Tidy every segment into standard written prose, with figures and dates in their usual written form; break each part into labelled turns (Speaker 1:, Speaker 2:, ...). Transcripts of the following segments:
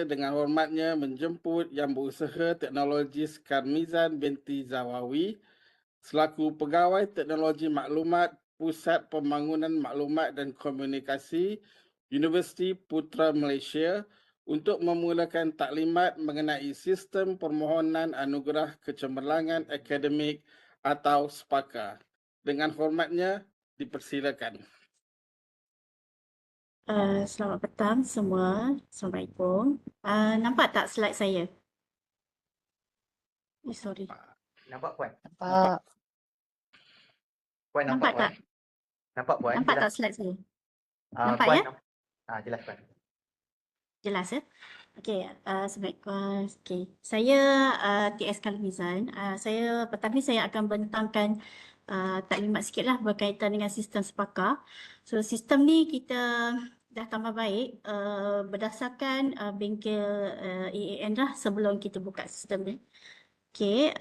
Speaker 1: dengan hormatnya menjemput Yang Berusaha Teknologi Skarmizan binti Zawawi selaku Pegawai Teknologi Maklumat Pusat Pembangunan Maklumat dan Komunikasi Universiti Putra Malaysia untuk memulakan taklimat mengenai sistem permohonan anugerah kecemerlangan akademik atau SPAKA. Dengan hormatnya, dipersilakan.
Speaker 2: Selamat petang semua. Assalamualaikum. Nampak tak slide saya? Sorry.
Speaker 3: Nampak Puan?
Speaker 4: Nampak.
Speaker 3: Puan nampak
Speaker 2: Nampak
Speaker 3: Puan?
Speaker 2: tak?
Speaker 3: Nampak Puan?
Speaker 2: Nampak
Speaker 3: Jelas.
Speaker 2: tak slide saya? Nampak
Speaker 3: Puan,
Speaker 2: ya?
Speaker 3: jelas Puan.
Speaker 2: Jelas ya? Okey, Assalamualaikum. Okey, saya TS Kalmizan. Saya petang ni saya akan bentangkan taklimat sikitlah berkaitan dengan sistem SPAKA. So sistem ni kita dah tambah baik berdasarkan bengkel EAN lah sebelum kita buka sistem ni. Okey,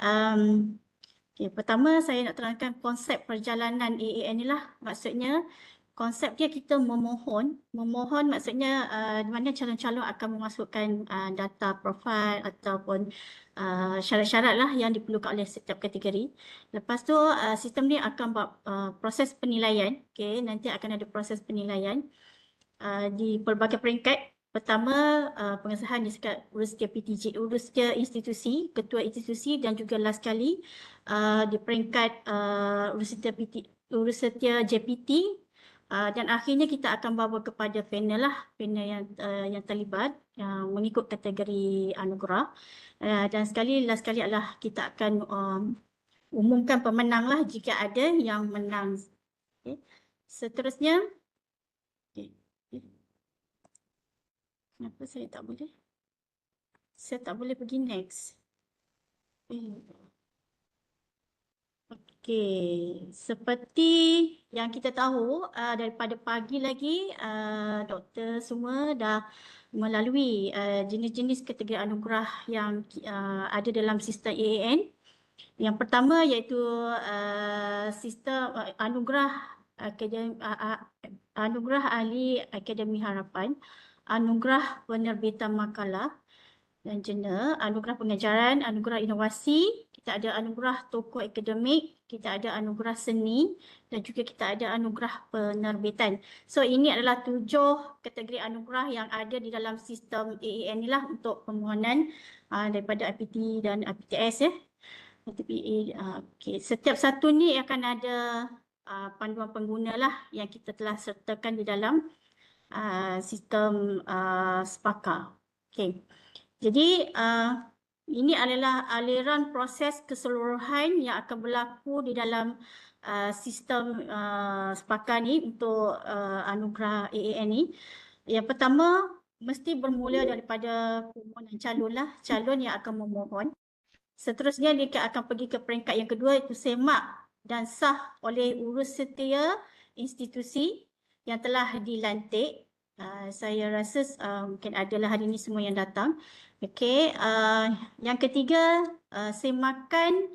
Speaker 2: pertama saya nak terangkan konsep perjalanan EAN ni lah. Maksudnya konsep dia kita memohon maksudnya di mana calon-calon akan memasukkan data profil ataupun syarat-syarat lah yang diperlukan oleh setiap kategori. Lepas tu sistem ni akan buat proses penilaian. Okey, nanti akan ada proses penilaian di pelbagai peringkat. Pertama, pengesahan di sekat Urustia PTJ, Urustia Institusi, Ketua Institusi dan juga last kali di peringkat Urustia JPT dan akhirnya kita akan bawa kepada panel lah, panel yang terlibat mengikut kategori anugerah dan last kali adalah kita akan umumkan pemenang lah jika ada yang menang. Okay. Seterusnya, kenapa saya tak boleh? Saya tak boleh pergi next. Okey, seperti yang kita tahu daripada pagi lagi doktor semua dah melalui jenis-jenis kategori anugerah yang ada dalam sistem EAN. Yang pertama iaitu sistem anugerah ahli akademi harapan, anugerah penerbitan makalah dan jurnal, anugerah pengajaran, anugerah inovasi, kita ada anugerah tokoh akademik, kita ada anugerah seni dan juga kita ada anugerah penerbitan. So ini adalah 7 kategori anugerah yang ada di dalam sistem AAN ni lah untuk permohonan daripada IPT dan IPTS ya. Okay. Setiap satu ni akan ada panduan pengguna lah yang kita telah sertakan di dalam sistem SPAKA. Okay. Jadi ini adalah aliran proses keseluruhan yang akan berlaku di dalam sistem SPAKA ni untuk anugerah AAN ni. Yang pertama mesti bermula daripada permohonan calon lah, calon yang akan memohon. Seterusnya dia akan pergi ke peringkat yang kedua iaitu semak dan sah oleh Urustia Institusi yang telah dilantik. Saya rasa mungkin adalah hari ini semua yang datang. Okey, yang ketiga semakan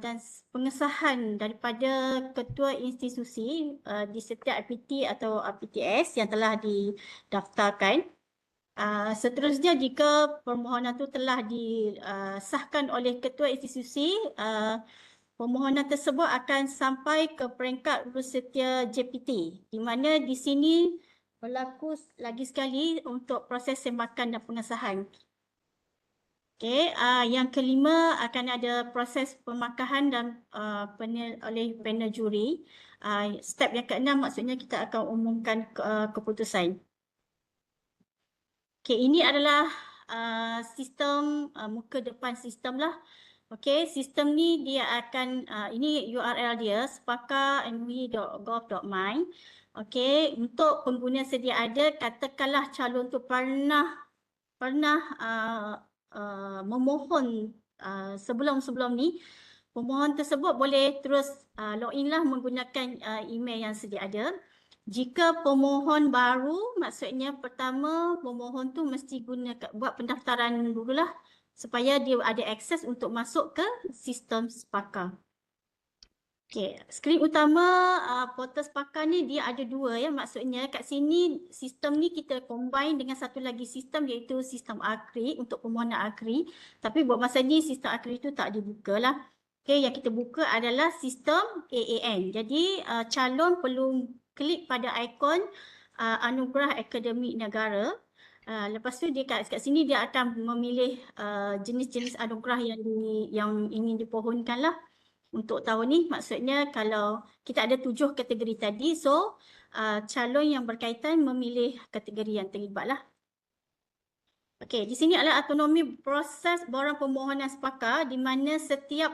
Speaker 2: dan pengesahan daripada ketua institusi di setiap IPT atau IPTS yang telah didaftarkan. Seterusnya jika permohonan itu telah disahkan oleh ketua institusi, permohonan tersebut akan sampai ke peringkat Urustia JPT di mana di sini berlaku lagi sekali untuk proses semakan dan pengesahan. Okey, yang kelima akan ada proses pemakahan dan oleh panel juri. Step yang keenam maksudnya kita akan umumkan keputusan. Okay, ini adalah sistem muka depan sistem lah. Okay, sistem ni dia akan ini URL dia spaka.nui.gov.my. Okay, untuk pengguna sedia ada, katakanlah calon tu pernah memohon sebelum ni, pemohon tersebut boleh terus login lah menggunakan email yang sedia ada. Jika pemohon baru, maksudnya pertama pemohon tu mesti buat pendaftaran dululah supaya dia ada akses untuk masuk ke sistem SPAKA. Okey, skrin utama portal Sepakar ni dia ada dua ya. Maksudnya kat sini sistem ni kita combine dengan satu lagi sistem iaitu sistem AKRI untuk permohonan AKRI. Tapi buat masa ni sistem AKRI tu tak dibuka lah. Okey, yang kita buka adalah sistem AAN. Jadi calon perlu klik pada ikon Anugerah Akademik Negara. Lepas tu dia kat sini dia akan memilih jenis-jenis anugerah yang ingin dipohonkan lah. Untuk tahun ni maksudnya kalau kita ada 7 kategori tadi, so calon yang berkaitan memilih kategori yang terlibat lah. Okey, di sini adalah autonomi proses borang permohonan Sepakar di mana setiap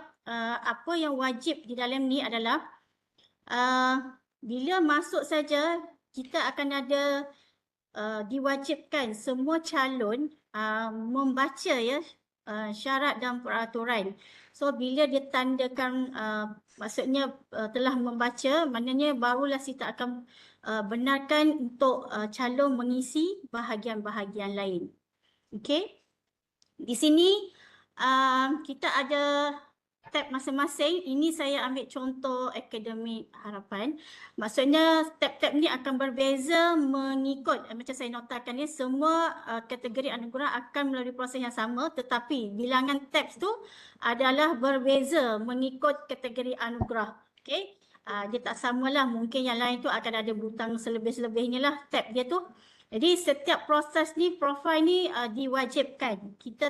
Speaker 2: apa yang wajib di dalam ni adalah bila masuk saja kita akan ada diwajibkan semua calon membaca ya syarat dan peraturan. So bila dia tandakan maksudnya telah membaca, maknanya barulah kita akan benarkan untuk calon mengisi bahagian-bahagian lain. Okey. Di sini kita ada tab masing-masing. Ini saya ambil contoh Akademik Harapan. Maksudnya tab-tab ni akan berbeza mengikut macam saya notakan ni, semua kategori anugerah akan melalui proses yang sama, tetapi bilangan tabs tu adalah berbeza mengikut kategori anugerah. Okey. Dia tak samalah, mungkin yang lain tu akan ada butang selebih-selebihnya lah tab dia tu. Jadi setiap proses ni, profil ni diwajibkan. Kita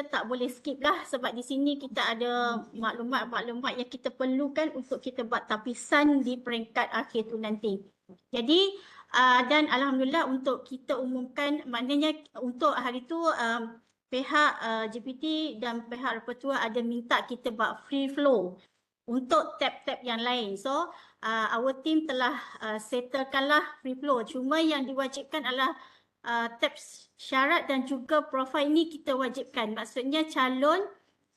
Speaker 2: tak boleh skip lah sebab di sini kita ada maklumat-maklumat yang kita perlukan untuk kita buat tapisan di peringkat akhir tu nanti. Jadi dan alhamdulillah untuk kita umumkan, maknanya untuk hari tu pihak JPT dan pihak Repertua ada minta kita buat free flow untuk tab-tab yang lain. So our team telah settlekanlah free flow. Cuma yang diwajibkan adalah tab syarat dan juga profil ni kita wajibkan. Maksudnya calon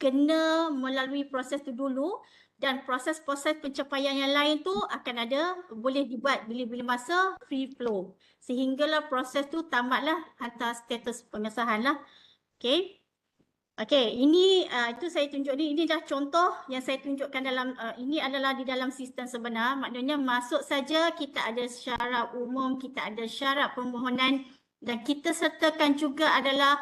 Speaker 2: kena melalui proses tu dulu dan proses-proses pencapaian yang lain tu akan ada, boleh dibuat bila-bila masa free flow. Sehinggalah proses tu tamatlah hantar status pengesahan lah. Okay. Okey, ini itu saya tunjuk ni, ini dah contoh yang saya tunjukkan dalam ini adalah di dalam sistem sebenar. Maknanya masuk saja kita ada syarat umum, kita ada syarat permohonan dan kita sertakan juga adalah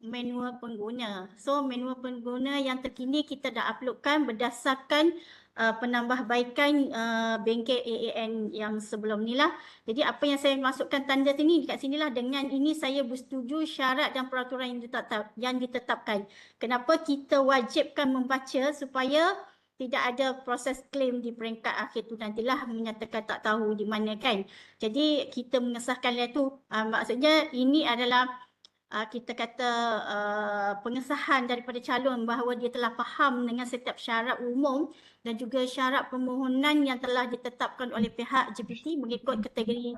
Speaker 2: manual pengguna. So manual pengguna yang terkini kita dah uploadkan berdasarkan penambahbaikan bengkel AAN yang sebelum ni lah. Jadi apa yang saya masukkan tanda sini dekat sinilah, dengan ini saya bersetuju syarat dan peraturan yang ditetapkan. Kenapa kita wajibkan membaca supaya tidak ada proses claim di peringkat akhir tu nantilah menyatakan tak tahu di mana kan. Jadi kita mengesahkan itu, maksudnya ini adalah kita kata pengesahan daripada calon bahawa dia telah faham dengan setiap syarat umum dan juga syarat permohonan yang telah ditetapkan oleh pihak JPT mengikut kategori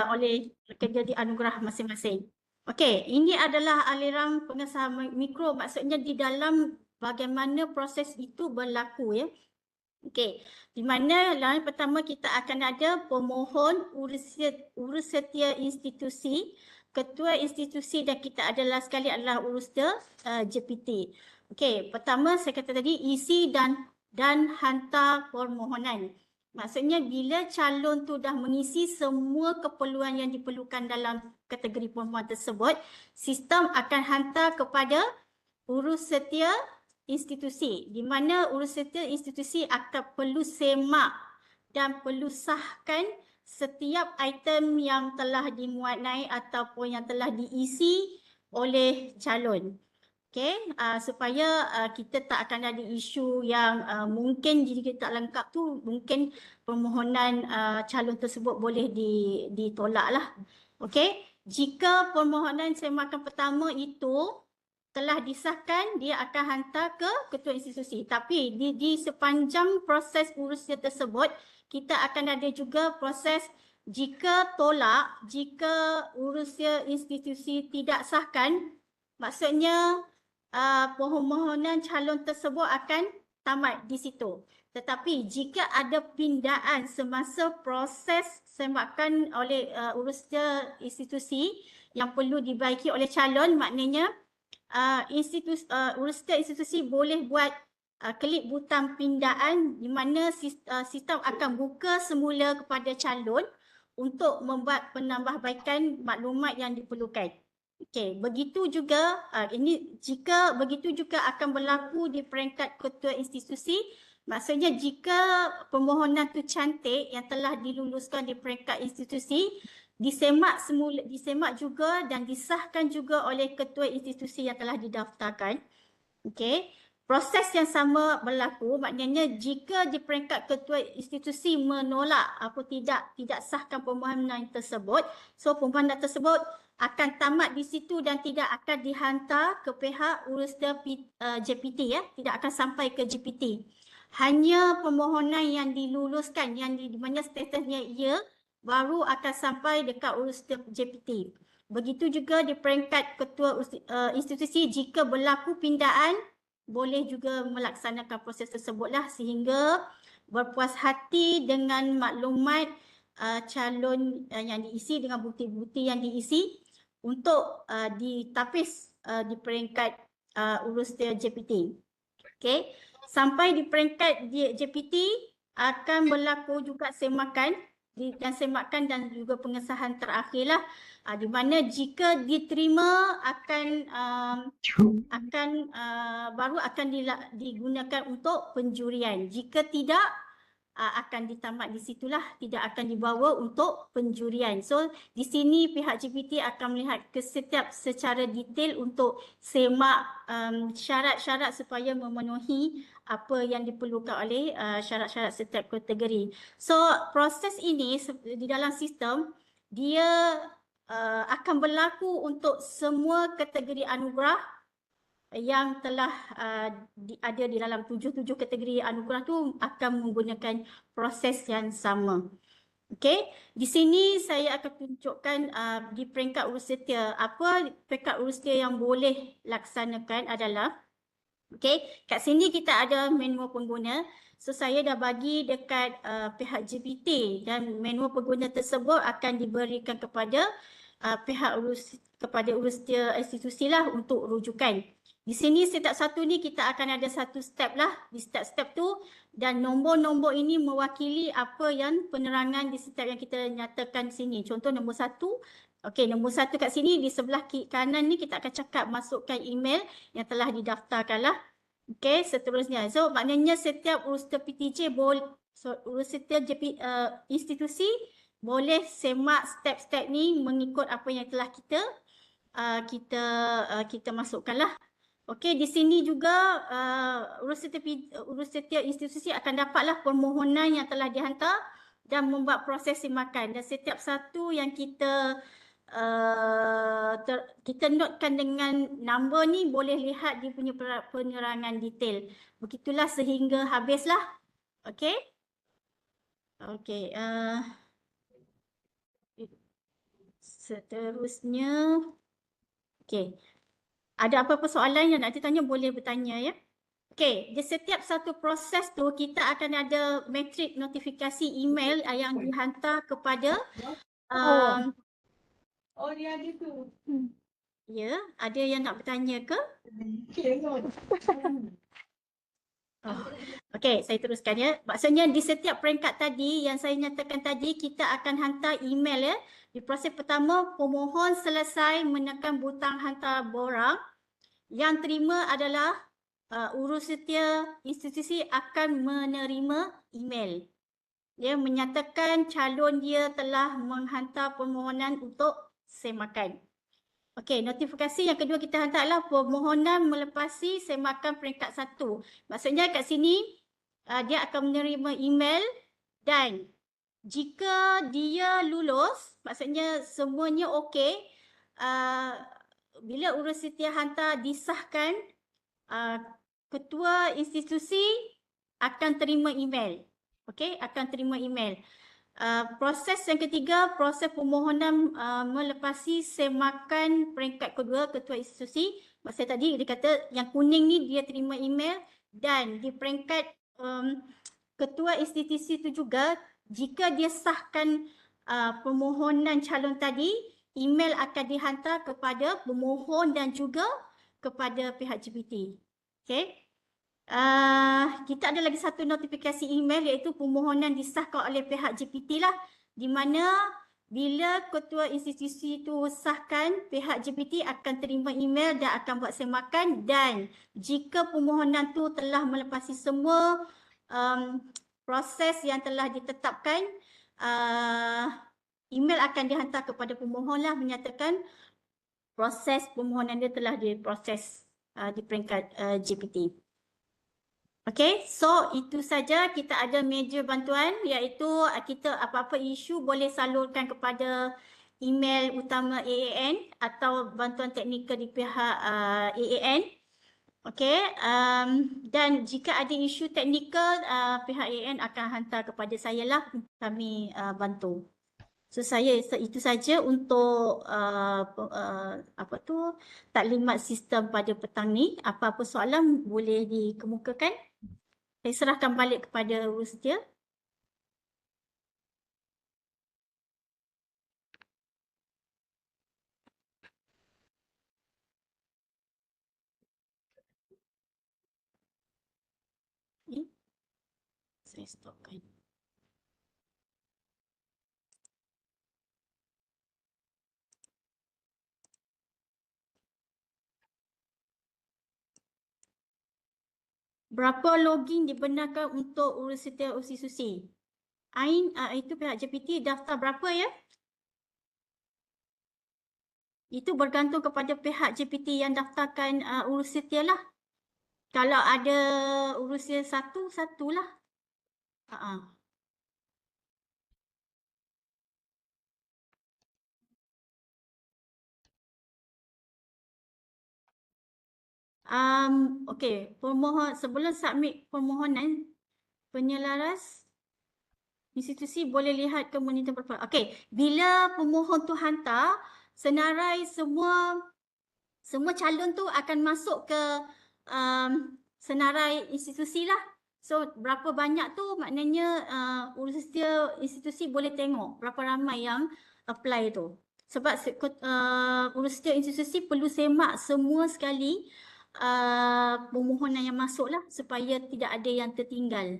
Speaker 2: oleh kategori anugerah masing-masing. Okey, ini adalah aliran pengesahan mikro, maksudnya di dalam bagaimana proses itu berlaku ya. Okey, di mana yang pertama kita akan ada pemohon, urus setia institusi, ketua institusi dan kita adalah sekali adalah urus JPT. Okey, pertama saya kata tadi isi dan hantar permohonan. Maksudnya bila calon tu dah mengisi semua keperluan yang diperlukan dalam kategori permohonan tersebut, sistem akan hantar kepada urus setia institusi, di mana urus setia institusi akan perlu semak dan perlu sahkan setiap item yang telah dimuat naik ataupun yang telah diisi oleh calon. Okey, supaya kita tak akan ada isu yang mungkin jika tak lengkap tu mungkin permohonan calon tersebut boleh ditolak lah. Okey, jika permohonan semakan pertama itu telah disahkan, dia akan hantar ke ketua institusi. Tapi di sepanjang proses urusan tersebut, kita akan ada juga proses jika tolak, jika urusan institusi tidak sahkan, maksudnya permohonan calon tersebut akan tamat di situ. Tetapi jika ada pindaan semasa proses semakan oleh urusan institusi yang perlu dibaiki oleh calon, maknanya urusan institusi boleh buat klik butang pindaan di mana sistem akan buka semula kepada calon untuk membuat penambahbaikan maklumat yang diperlukan. Okey, begitu juga jika begitu juga akan berlaku di peringkat ketua institusi. Maksudnya jika permohonan tu cantik yang telah diluluskan di peringkat institusi disemak juga dan disahkan juga oleh ketua institusi yang telah didaftarkan. Okey. Proses yang sama berlaku, maknanya jika di peringkat ketua institusi menolak atau tidak sahkan permohonan tersebut, so permohonan tersebut akan tamat di situ dan tidak akan dihantar ke pihak urusda JPT ya, tidak akan sampai ke JPT. Hanya permohonan yang diluluskan yang di mana statusnya ya baru akan sampai dekat urusda JPT. Begitu juga di peringkat ketua institusi jika berlaku pindaan boleh juga melaksanakan proses tersebutlah sehingga berpuas hati dengan maklumat calon yang diisi dengan bukti-bukti yang diisi untuk ditapis di peringkat urusda JPT. Okey, sampai di peringkat JPT akan berlaku juga semakan dan juga pengesahan terakhirlah di mana jika diterima baru akan digunakan untuk penjurian. Jika tidak akan ditamat di situlah, tidak akan dibawa untuk penjurian. So di sini pihak JPT akan melihat setiap secara detail untuk semak syarat-syarat supaya memenuhi apa yang diperlukan oleh syarat-syarat setiap kategori. So proses ini di dalam sistem dia akan berlaku untuk semua kategori anugerah yang telah ada di dalam 7 kategori anugerah tu akan menggunakan proses yang sama. Okey, di sini saya akan tunjukkan di peringkat urussetia apa peringkat urussetia yang boleh laksanakan adalah okey, kat sini kita ada manual pengguna. So saya dah bagi dekat pihak JPT dan manual pengguna tersebut akan diberikan kepada pihak urussetia institusi lah untuk rujukan. Di sini setiap satu ni kita akan ada satu step lah di setiap step tu dan nombor-nombor ini mewakili apa yang penerangan di setiap yang kita nyatakan sini. Contoh nombor 1. Okey, nombor 1 kat sini di sebelah kanan ni kita akan cakap masukkan email yang telah didaftarkan lah. Okey, seterusnya. So maknanya setiap urussetia PTJ urussetia institusi boleh semak step-step ni mengikut apa yang telah kita masukkan lah. Okey, di sini juga urussetia institusi akan dapatlah permohonan yang telah dihantar dan membuat proses semakan. Dan setiap satu yang kita notekan dengan nombor ni boleh lihat dia punya penerangan detail. Begitulah sehingga habislah. Okey. Okey. Seterusnya. Okey. Ada apa-apa soalan yang nak ditanya boleh bertanya ya. Okey, di setiap satu proses tu kita akan ada matrik notifikasi email yang dihantar kepada
Speaker 4: dia ada tu.
Speaker 2: ya, ada yang nak bertanya ke? Okey, saya teruskan ya. Maksudnya di setiap peringkat tadi yang saya nyatakan tadi kita akan hantar email ya. Di proses pertama pemohon selesai menekan butang hantar borang. Yang terima adalah urussetia institusi akan menerima email. Dia menyatakan calon dia telah menghantar permohonan untuk semakan. Okey, notifikasi yang kedua kita hantar adalah permohonan melepasi semakan peringkat 1. Maksudnya kat sini dia akan menerima email dan jika dia lulus, maksudnya semuanya okey, bila urussetia hantar disahkan, ketua institusi akan terima email. Okey, akan terima email. Proses yang ketiga, proses permohonan melepasi semakan peringkat kedua ketua institusi. Maksud tadi dia kata yang kuning ni dia terima email dan di peringkat ketua institusi itu juga jika dia sahkan permohonan calon tadi, email akan dihantar kepada pemohon dan juga kepada pihak JPT. Okey. Kita ada lagi satu notifikasi email iaitu permohonan disahkan oleh pihak JPT lah, di mana bila ketua institusi itu sahkan, pihak JPT akan terima email dan akan buat semakan, dan jika permohonan tu telah melepasi semua proses yang telah ditetapkan, email akan dihantar kepada pemohon lah menyatakan proses permohonan dia telah diproses di peringkat JPT. Okey, so itu saja. Kita ada meja bantuan, iaitu kita apa-apa isu boleh salurkan kepada email utama AAN atau bantuan teknikal di pihak AAN. Okey, dan jika ada isu teknikal, pihak AAN akan hantar kepada saya lah, kami bantu. So itu saja untuk taklimat sistem pada petang ni. Apa-apa soalan boleh dikemukakan. Saya serahkan balik kepada urus dia. Saya stopkan. Berapa login dibenarkan untuk urus setiap institusi? Ain, itu pihak JPT daftar berapa ya? Itu bergantung kepada pihak JPT yang daftarkan urus setia lah. Kalau ada urus setia satulah. Okey, sebelum submit permohonan, penyelaras institusi boleh lihat ke monitor performa. Okey, bila pemohon tu hantar, senarai semua calon tu akan masuk ke senarai institusi lah. So berapa banyak tu maknanya urus setia institusi boleh tengok berapa ramai yang apply tu. Sebab urus setia institusi perlu semak semua sekali permohonan yang masuk lah supaya tidak ada yang tertinggal.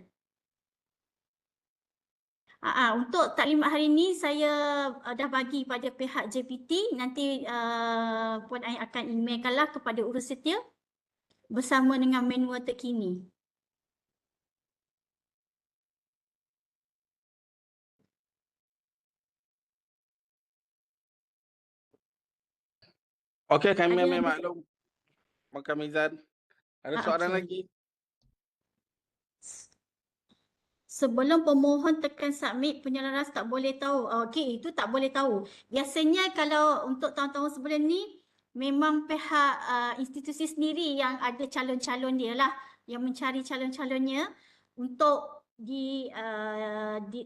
Speaker 2: Untuk taklimat hari ini saya dah bagi pada pihak JPT. Nanti Puan Ain akan emailkanlah kepada urus setia bersama dengan manual terkini.
Speaker 1: Okey, kami
Speaker 2: Ada
Speaker 1: ambil
Speaker 2: lagi?
Speaker 1: maklum. Maka Mizan. Ada soalan
Speaker 2: okey.
Speaker 1: lagi?
Speaker 2: Sebelum pemohon tekan submit, penyelaras tak boleh tahu. Okey, itu tak boleh tahu. Biasanya kalau untuk tahun-tahun sebelum ni, memang pihak institusi sendiri yang ada calon-calon dia lah, yang mencari calon-calonnya untuk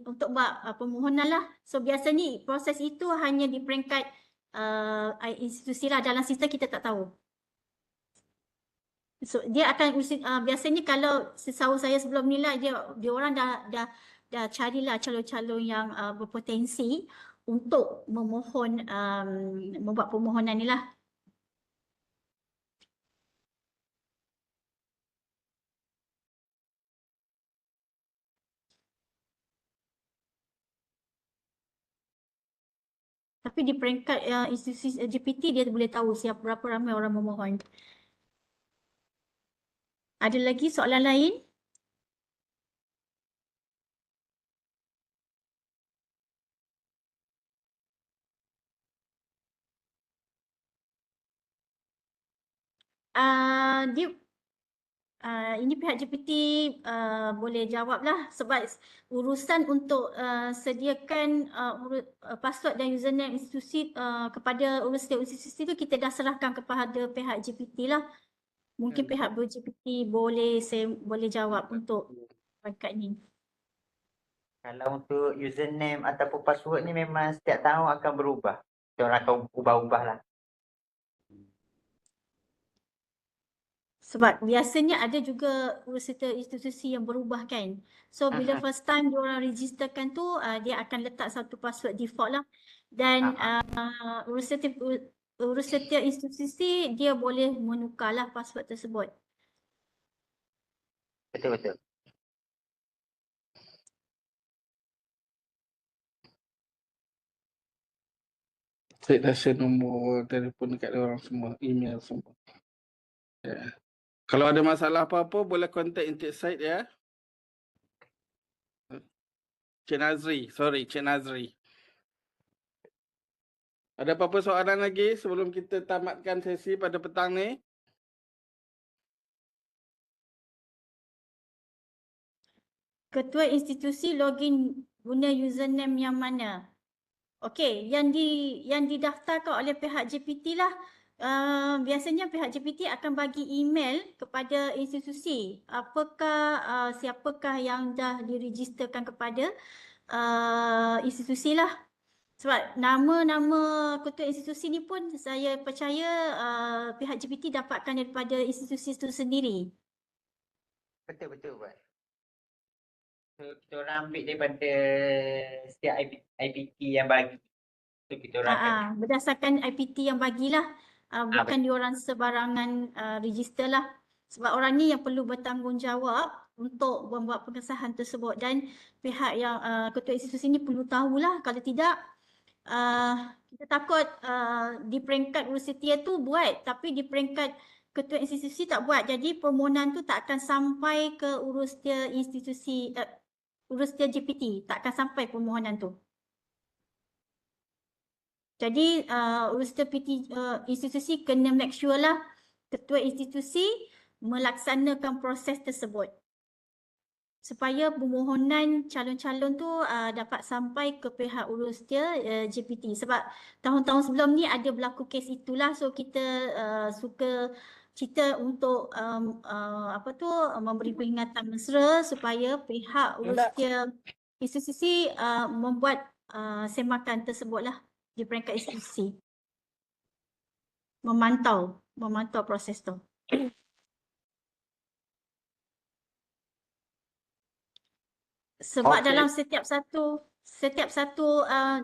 Speaker 2: untuk buat permohonan lah. So biasanya proses itu hanya di peringkat institusi lah. Dalam sistem kita tak tahu. So dia akan biasanya kalau setahu saya sebelum ni lah, dia orang dah carilah calon-calon yang berpotensi untuk memohon membuat permohonan ni lah. Tapi di peringkat institusi JPT dia boleh tahu berapa ramai orang memohon. Ada lagi soalan lain? Ini pihak JPT boleh jawablah, sebab urusan untuk sediakan password dan username institusi kepada urus setiap institusi itu kita dah serahkan kepada pihak JPT lah. Mungkin pihak JPT boleh jawab untuk peringkat ni.
Speaker 3: Kalau untuk username ataupun password ni memang setiap tahun akan berubah. Diorang akan ubah-ubah lah.
Speaker 2: Sebab biasanya ada juga urus setiap institusi yang berubah kan. So bila first time diorang registerkan tu, dia akan letak satu password default lah. Dan urus setiap institusi dia boleh menukarlah password tersebut.
Speaker 3: Betul-betul.
Speaker 1: Saya dah share nombor telefon dekat orang semua, email semua. Ya. Kalau ada masalah apa-apa, boleh contact Encik Said ya. Cik Nazri, Cik Nazri. Ada apa-apa soalan lagi sebelum kita tamatkan sesi pada petang ni?
Speaker 2: Ketua institusi login guna username yang mana? Okey, yang didaftarkan oleh pihak JPT lah. Biasanya pihak JPT akan bagi email kepada institusi. Apakah siapakah yang dah diregisterkan kepada institusi lah. Sebab nama-nama ketua institusi ni pun saya percaya pihak JPT dapatkan daripada institusi itu sendiri.
Speaker 3: Betul-betul, Puan. So, kita orang ambil daripada setiap IPT yang bagi. So, kita orang akan
Speaker 2: Berdasarkan IPT yang bagilah, bukan diorang sebarangan register lah. Sebab orang ni yang perlu bertanggungjawab untuk membuat pengesahan tersebut dan pihak yang ketua institusi ni perlu tahulah, kalau tidak kita takut di peringkat urusetia tu buat tapi di peringkat ketua institusi tak buat, jadi permohonan tu tak akan sampai ke urusetia institusi, urusetia JPT, tak akan sampai permohonan tu. Jadi urusan institusi kena make sure lah ketua institusi melaksanakan proses tersebut supaya permohonan calon-calon tu dapat sampai ke pihak urusdia JPT. Sebab tahun-tahun sebelum ni ada berlaku kes itulah, so kita suka cerita untuk memberi peringatan mesra supaya pihak urusdia institusi membuat semakan tersebutlah di peringkat institusi, memantau proses tu. Sebab dalam setiap satu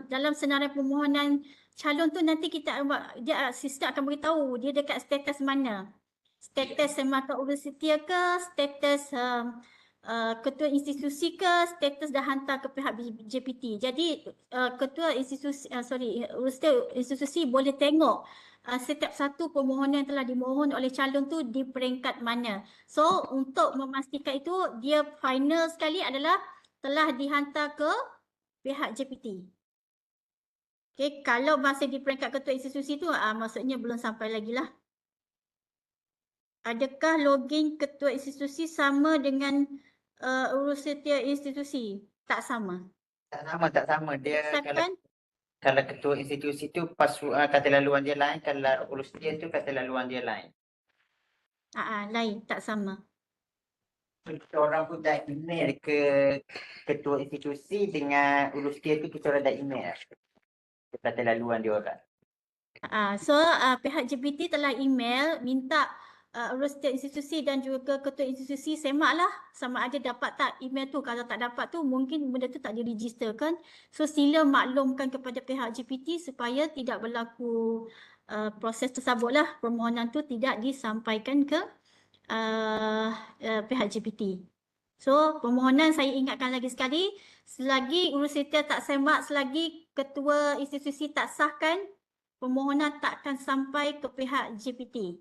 Speaker 2: dalam senarai permohonan calon tu nanti sistem akan beritahu dia dekat status mana. Status semakan urusetia ke, status ketua institusi ke, status dah hantar ke pihak JPT. Jadi ketua institusi urusetia institusi boleh tengok setiap satu permohonan yang telah dimohon oleh calon tu di peringkat mana. So untuk memastikan itu, dia final sekali adalah telah dihantar ke pihak JPT. Okay, kalau masih di peringkat ketua institusi tu maksudnya belum sampai lagi lah. Adakah login ketua institusi sama dengan urusetia institusi? Tak sama.
Speaker 3: Tak sama. Dia kalau ketua institusi tu kata laluan dia lain, kalau urusetia tu kata laluan dia lain.
Speaker 2: Lain, tak sama.
Speaker 3: Kita orang pun dah email ke ketua institusi dengan urusetia tu, kita orang dah email kata laluan dia orang.
Speaker 2: So pihak JPT telah email minta urusetia institusi dan juga ketua institusi semaklah sama ada dapat tak email tu. Kalau tak dapat tu mungkin benda tu tak diregisterkan. So sila maklumkan kepada pihak JPT supaya tidak berlaku proses tersebutlah, permohonan tu tidak disampaikan ke pihak JPT. So permohonan saya ingatkan lagi sekali, selagi urusetia tak semak, selagi ketua institusi tak sahkan, permohonan tak akan sampai ke pihak JPT.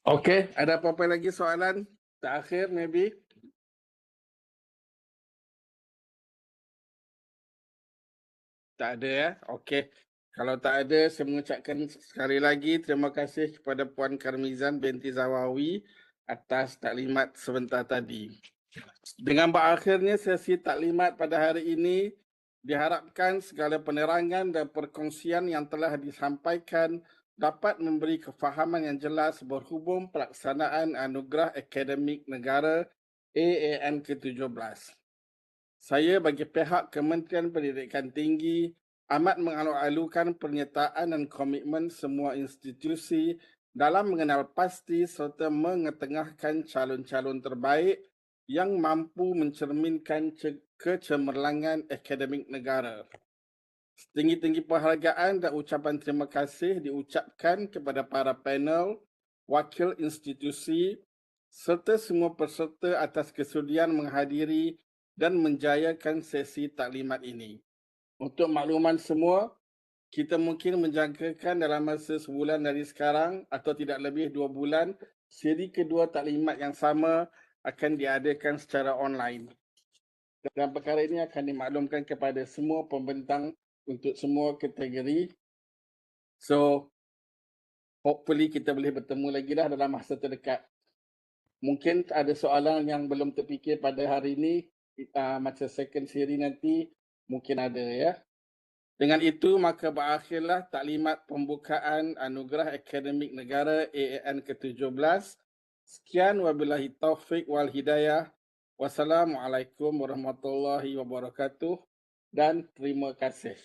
Speaker 1: Okey, ada apa-apa lagi soalan terakhir maybe? Tak ada ya? Okey. Kalau tak ada, saya mengucapkan sekali lagi terima kasih kepada Puan Karmizan binti Zawawi atas taklimat sebentar tadi. Dengan berakhirnya sesi taklimat pada hari ini, diharapkan segala penerangan dan perkongsian yang telah disampaikan dapat memberi kefahaman yang jelas berhubung pelaksanaan Anugerah Akademik Negara AAN ke-17. Saya bagi pihak Kementerian Pendidikan Tinggi amat mengalu-alukan pernyataan dan komitmen semua institusi dalam mengenal pasti serta mengetengahkan calon-calon terbaik yang mampu mencerminkan kecemerlangan akademik negara. Setinggi-tinggi penghargaan dan ucapan terima kasih diucapkan kepada para panel, wakil institusi serta semua peserta atas kesudian menghadiri dan menjayakan sesi taklimat ini. Untuk makluman semua, kita mungkin menjangkakan dalam masa sebulan dari sekarang atau tidak lebih 2 bulan, siri kedua taklimat yang sama akan diadakan secara online. Dan perkara ini akan dimaklumkan kepada semua pembentang untuk semua kategori. So, hopefully kita boleh bertemu lagi dah dalam masa terdekat. Mungkin ada soalan yang belum terfikir pada hari ini, macam second siri nanti mungkin ada ya. Dengan itu, maka berakhirlah taklimat pembukaan Anugerah Akademik Negara AAN ke-17. Sekian, wabillahi taufik wal hidayah. Wassalamualaikum warahmatullahi wabarakatuh dan terima kasih.